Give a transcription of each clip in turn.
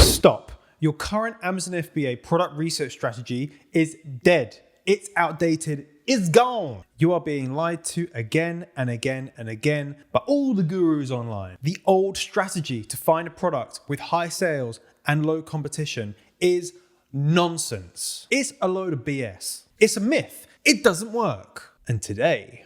Stop. Your current Amazon FBA product research strategy is dead. It's outdated. It's gone. You are being lied to again and again and again by all the gurus online. The old strategy to find a product with high sales and low competition is nonsense. It's a load of BS. It's a myth. It doesn't work. And today,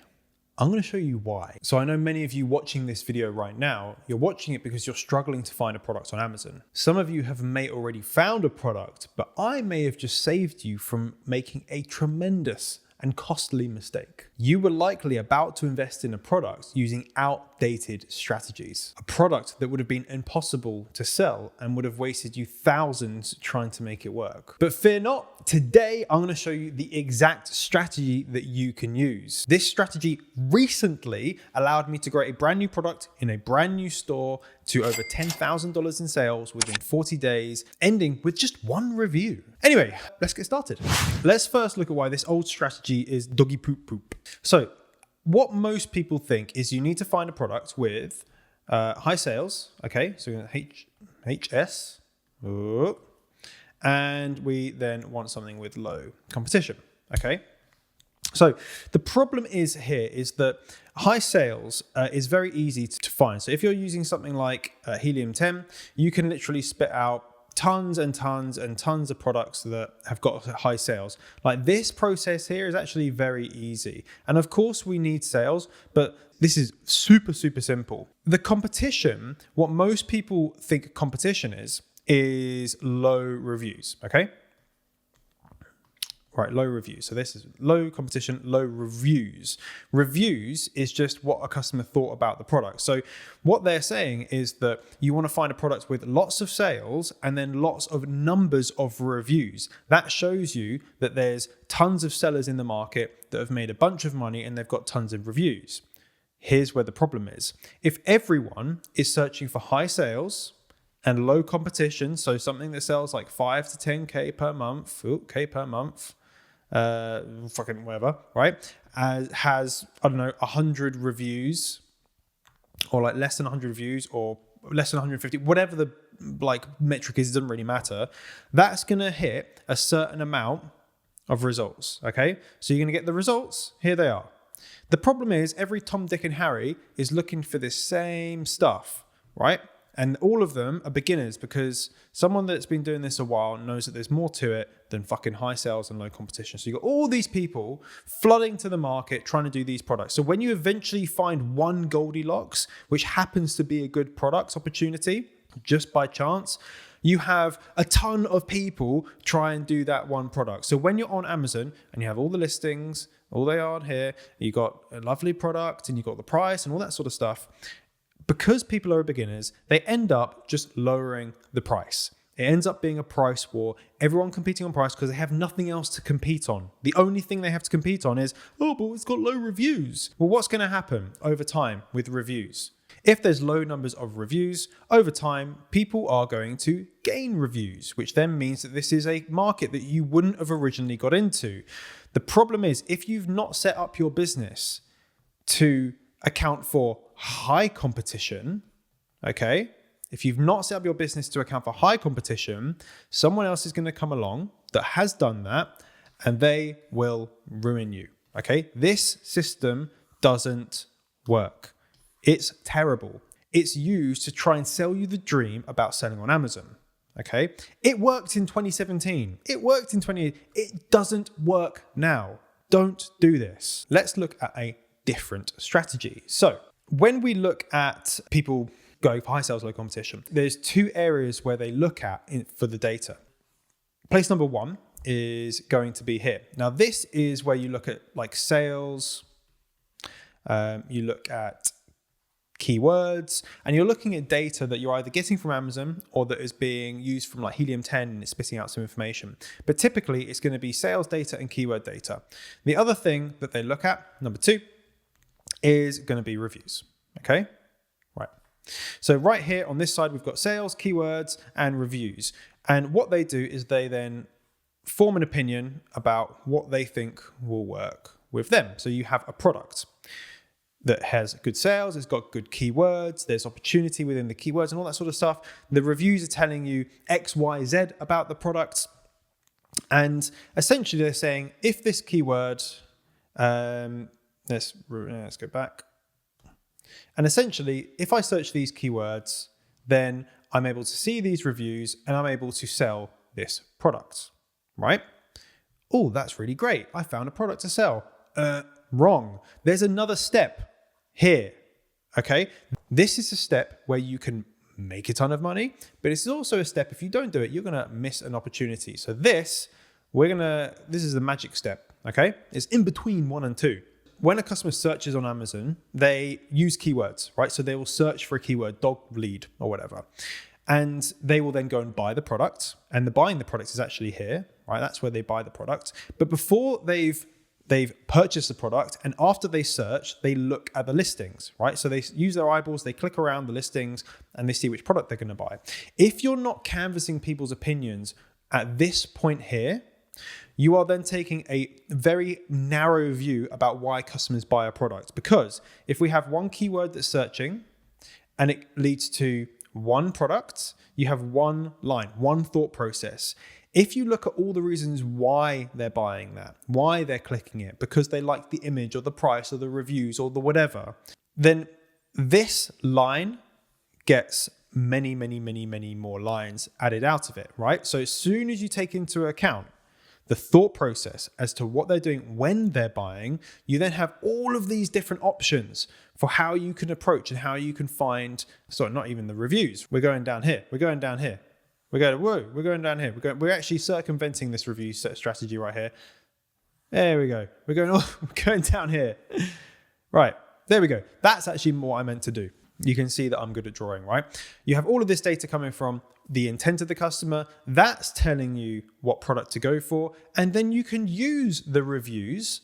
I'm going to show you why. So I know many of you watching this video right now, you're watching it because you're struggling to find a product on Amazon. Some of you may already found a product, but I may have just saved you from making a tremendous and costly mistake. You were likely about to invest in a product using outdated strategies, a product that would have been impossible to sell and would have wasted you thousands trying to make it work. But fear not, today I'm going to show you the exact strategy that you can use. This strategy recently allowed me to create a brand new product in a brand new store to over $10,000 in sales within 40 days, ending with just one review. Anyway, let's get started. Let's first look at why this old strategy is doggy poop poop. So what most people think is you need to find a product with high sales. Okay, so HS. And we then want something with low competition. Okay. So the problem is that high sales is very easy to find. So if you're using something like Helium-10, you can literally spit out tons and tons and tons of products that have got high sales. Like this process here is actually very easy. And of course we need sales, but this is super, super simple. The competition, what most people think competition is low reviews, okay? Right, low reviews. So this is low competition, low reviews. Reviews is just what a customer thought about the product. So what they're saying is that you want to find a product with lots of sales and then lots of numbers of reviews. That shows you that there's tons of sellers in the market that have made a bunch of money and they've got tons of reviews. Here's where the problem is. If everyone is searching for high sales and low competition, so something that sells like 5 to 10K per month, fucking whatever, right? Has, I don't know, 100 reviews or like less than 100 reviews or less than 150, whatever the like metric is, it doesn't really matter. That's going to hit a certain amount of results, okay? So you're going to get the results. Here they are. The problem is every Tom, Dick and Harry is looking for this same stuff, right? And all of them are beginners because someone that's been doing this a while knows that there's more to it than fucking high sales and low competition. So you've got all these people flooding to the market trying to do these products. So when you eventually find one Goldilocks, which happens to be a good product opportunity, just by chance, you have a ton of people try and do that one product. So when you're on Amazon and you have all the listings, all they are here, you got a lovely product and you got the price and all that sort of stuff. Because people are beginners, they end up just lowering the price. It ends up being a price war. Everyone competing on price because they have nothing else to compete on. The only thing they have to compete on is, oh, but it's got low reviews. Well, what's going to happen over time with reviews? If there's low numbers of reviews, over time, people are going to gain reviews, which then means that this is a market that you wouldn't have originally got into. The problem is, if you've not set up your business to account for high competition, okay? If you've not set up your business to account for high competition, someone else is going to come along that has done that and they will ruin you, okay? This system doesn't work. It's terrible. It's used to try and sell you the dream about selling on Amazon, okay? It worked in 2017. It worked in 2018. It doesn't work now. Don't do this. Let's look at a different strategy. So when we look at people going for high sales, low competition, there's two areas where they look at for the data. Place number one is going to be here. Now, this is where you look at like sales, you look at keywords, and you're looking at data that you're either getting from Amazon or that is being used from like Helium-10 and it's spitting out some information. But typically it's going to be sales data and keyword data. The other thing that they look at, number two, is going to be reviews. Okay, right. So right here on this side, we've got sales, keywords, and reviews. And what they do is they then form an opinion about what they think will work with them. So you have a product. that has good sales, it's got good keywords, there's opportunity within the keywords and all that sort of stuff. The reviews are telling you X, Y, Z about the product. And essentially they're saying, if this keyword, let's go back. And essentially, if I search these keywords, then I'm able to see these reviews and I'm able to sell this product, right? Oh, that's really great. I found a product to sell. Wrong. There's another step here, okay? This is a step where you can make a ton of money, but it's also a step, if you don't do it, you're gonna miss an opportunity. So this is the magic step, okay? It's in between 1 and 2. When a customer searches on Amazon, they use keywords, right? So they will search for a keyword, dog lead or whatever. And they will then go and buy the product. And the buying the product is actually here, right? That's where they buy the product. But before they've purchased the product, and after they search, they look at the listings, right? So they use their eyeballs, they click around the listings, and they see which product they're gonna buy. If you're not canvassing people's opinions at this point here, you are then taking a very narrow view about why customers buy a product. Because if we have one keyword that's searching and it leads to one product, you have one line, one thought process. If you look at all the reasons why they're buying that, why they're clicking it, because they like the image or the price or the reviews or the whatever, then this line gets many, many, many, many more lines added out of it, right? So as soon as you take into account the thought process as to what they're doing when they're buying, you then have all of these different options for how you can approach and how you can find, sorry, not even the reviews. We're going down here. We're going down here. We're going down here. We're actually circumventing this review strategy right here. There we go. We're going down here. Right. There we go. That's actually what I meant to do. You can see that I'm good at drawing, right? You have all of this data coming from the intent of the customer. That's telling you what product to go for. And then you can use the reviews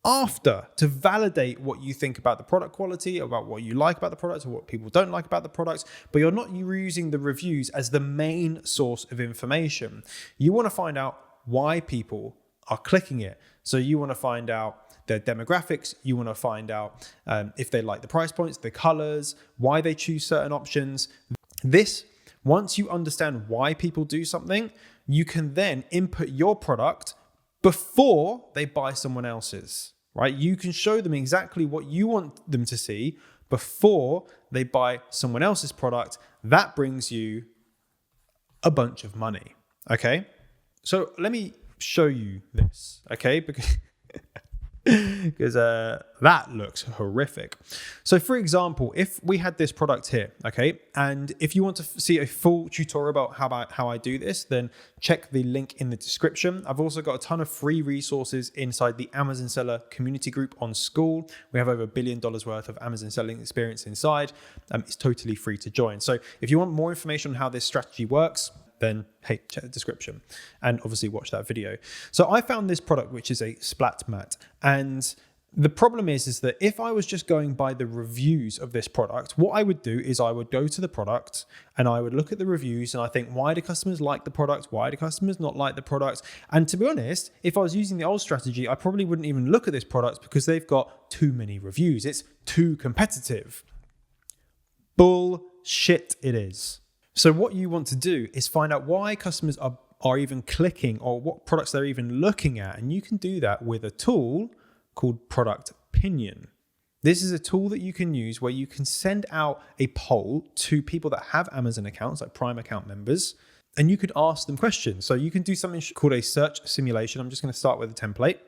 after to validate what you think about the product quality, about what you like about the product or what people don't like about the product, but you're not using the reviews as the main source of information. You want to find out why people are clicking it. So you want to find out their demographics, you want to find out if they like the price points, the colors, why they choose certain options. Once you understand why people do something, you can then input your product before they buy someone else's, right? You can show them exactly what you want them to see before they buy someone else's product. That brings you a bunch of money, okay? So let me show you this, okay? Because that looks horrific. So for example, if we had this product here, okay, and if you want to see a full tutorial about how I do this, then check the link in the description. I've also got a ton of free resources inside the Amazon Seller community group on School. We have over $1 billion worth of Amazon selling experience inside. It's totally free to join. So if you want more information on how this strategy works, then hey, check the description and obviously watch that video. So I found this product, which is a splat mat. And the problem is that if I was just going by the reviews of this product, what I would do is I would go to the product and I would look at the reviews and I think, why do customers like the product? Why do customers not like the product? And to be honest, if I was using the old strategy, I probably wouldn't even look at this product because they've got too many reviews. It's too competitive. Bullshit it is. So what you want to do is find out why customers are even clicking or what products they're even looking at. And you can do that with a tool called Product Opinion. This is a tool that you can use where you can send out a poll to people that have Amazon accounts, like Prime account members, and you could ask them questions. So you can do something called a search simulation. I'm just going to start with a template.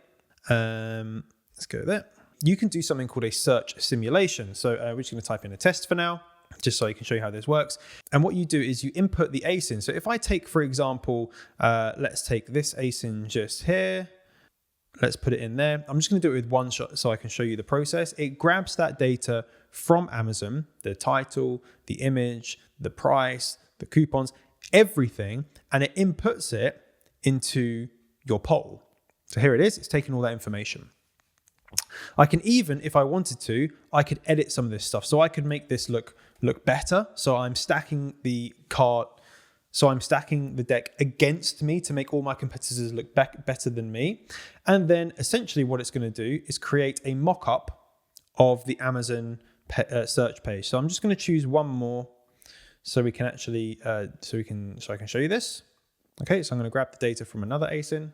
Let's go there. You can do something called a search simulation. So we're just going to type in a test for now, just so I can show you how this works. And what you do is you input the ASIN. So if I take, for example, let's take this ASIN just here. Let's put it in there. I'm just going to do it with one shot so I can show you the process. It grabs that data from Amazon, the title, the image, the price, the coupons, everything, and it inputs it into your poll. So here it is. It's taking all that information. I can even, if I wanted to, I could edit some of this stuff. So I could make this look better. So I'm stacking the cart. So I'm stacking the deck against me to make all my competitors look better than me. And then essentially what it's going to do is create a mock-up of the Amazon search page. So I'm just going to choose one more so we can actually, so I can show you this. Okay, so I'm going to grab the data from another ASIN.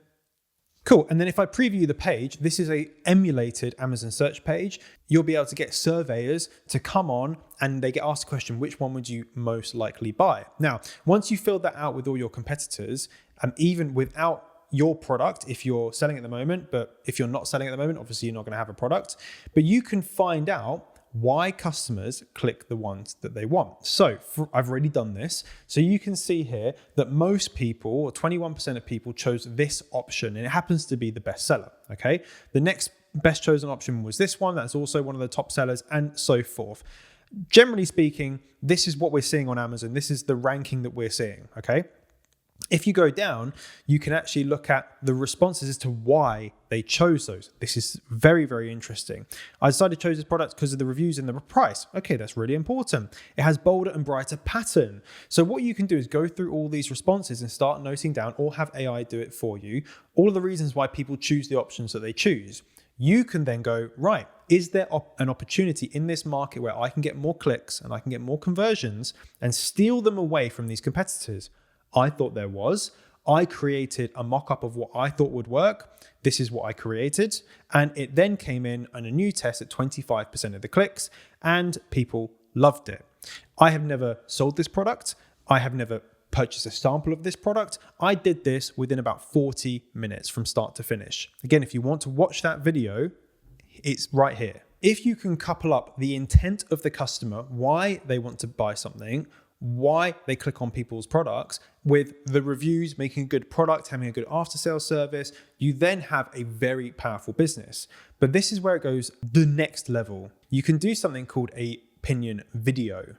Cool. And then if I preview the page, this is a emulated Amazon search page. You'll be able to get surveyors to come on and they get asked a question, which one would you most likely buy? Now, once you fill that out with all your competitors, even without your product, if you're selling at the moment, but if you're not selling at the moment, obviously you're not going to have a product, but you can find out why customers click the ones that they want. So I've already done this. So you can see here that most people, or 21% of people, chose this option, and it happens to be the best seller. Okay. The next best chosen option was this one. That's also one of the top sellers, and so forth. Generally speaking, this is what we're seeing on Amazon. This is the ranking that we're seeing. Okay. If you go down, you can actually look at the responses as to why they chose those. This is very, very interesting. I decided to choose this product because of the reviews and the price. Okay, that's really important. It has bolder and brighter pattern. So what you can do is go through all these responses and start noting down, or have AI do it for you, all of the reasons why people choose the options that they choose. You can then go, right, is there an opportunity in this market where I can get more clicks and I can get more conversions and steal them away from these competitors? I thought there was. I created a mock-up of what I thought would work. This is what I created. And it then came in on a new test at 25% of the clicks, and people loved it. I have never sold this product. I have never purchased a sample of this product. I did this within about 40 minutes from start to finish. Again, if you want to watch that video, it's right here. If you can couple up the intent of the customer, why they want to buy something, why they click on people's products, with the reviews, making a good product, having a good after sales service, you then have a very powerful business. But this is where it goes the next level. You can do something called a opinion video.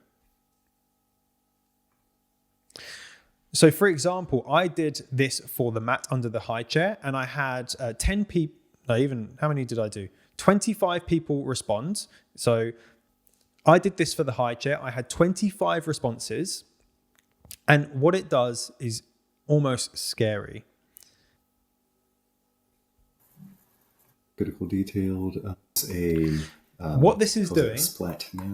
So for example, I did this for the mat under the high chair, and I had 10 people, how many did I do? 25 people respond. So I did this for the high chair. I had 25 responses. And what it does is almost scary. Critical detailed. What this is doing,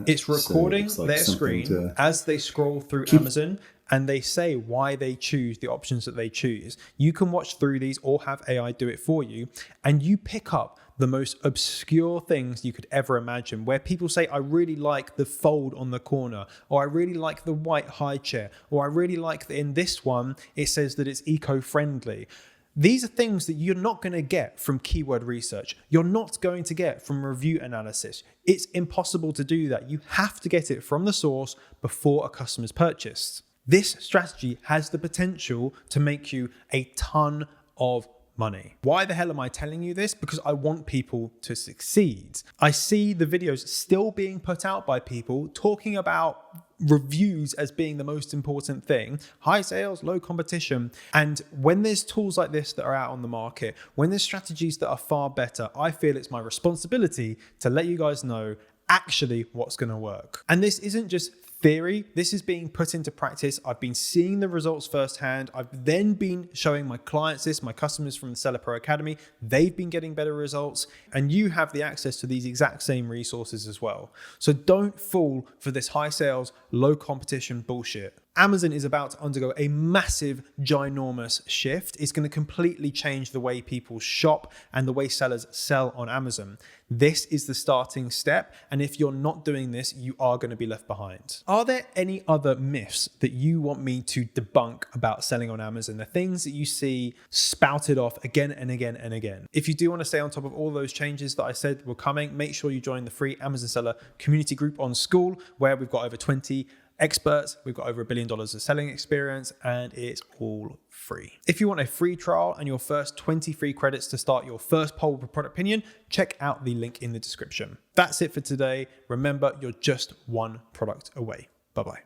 it's recording their screen as they scroll through Amazon, and they say why they choose the options that they choose. You can watch through these or have AI do it for you, and you pick up the most obscure things you could ever imagine, where people say, I really like the fold on the corner, or I really like the white high chair, or I really like that in this one, it says that it's eco-friendly. These are things that you're not going to get from keyword research. You're not going to get from review analysis. It's impossible to do that. You have to get it from the source before a customer's purchased. This strategy has the potential to make you a ton of money. Why the hell am I telling you this? Because I want people to succeed. I see the videos still being put out by people talking about reviews as being the most important thing, high sales, low competition. And when there's tools like this that are out on the market, when there's strategies that are far better, I feel it's my responsibility to let you guys know actually what's going to work. And this isn't just theory. This is being put into practice. I've been seeing the results firsthand. I've then been showing my clients this, my customers from the Seller Pro Academy. They've been getting better results, and you have the access to these exact same resources as well. So don't fall for this high sales, low competition bullshit. Amazon is about to undergo a massive, ginormous shift. It's going to completely change the way people shop and the way sellers sell on Amazon. This is the starting step. And if you're not doing this, you are going to be left behind. Are there any other myths that you want me to debunk about selling on Amazon? The things that you see spouted off again and again and again. If you do want to stay on top of all those changes that I said were coming, make sure you join the free Amazon Seller community group on School, where we've got over 20 experts. We've got over $1 billion of selling experience, and it's all free. If you want a free trial and your first 20 free credits to start your first poll with product opinion, check out the link in the description. That's it for today. Remember, you're just one product away. Bye-bye.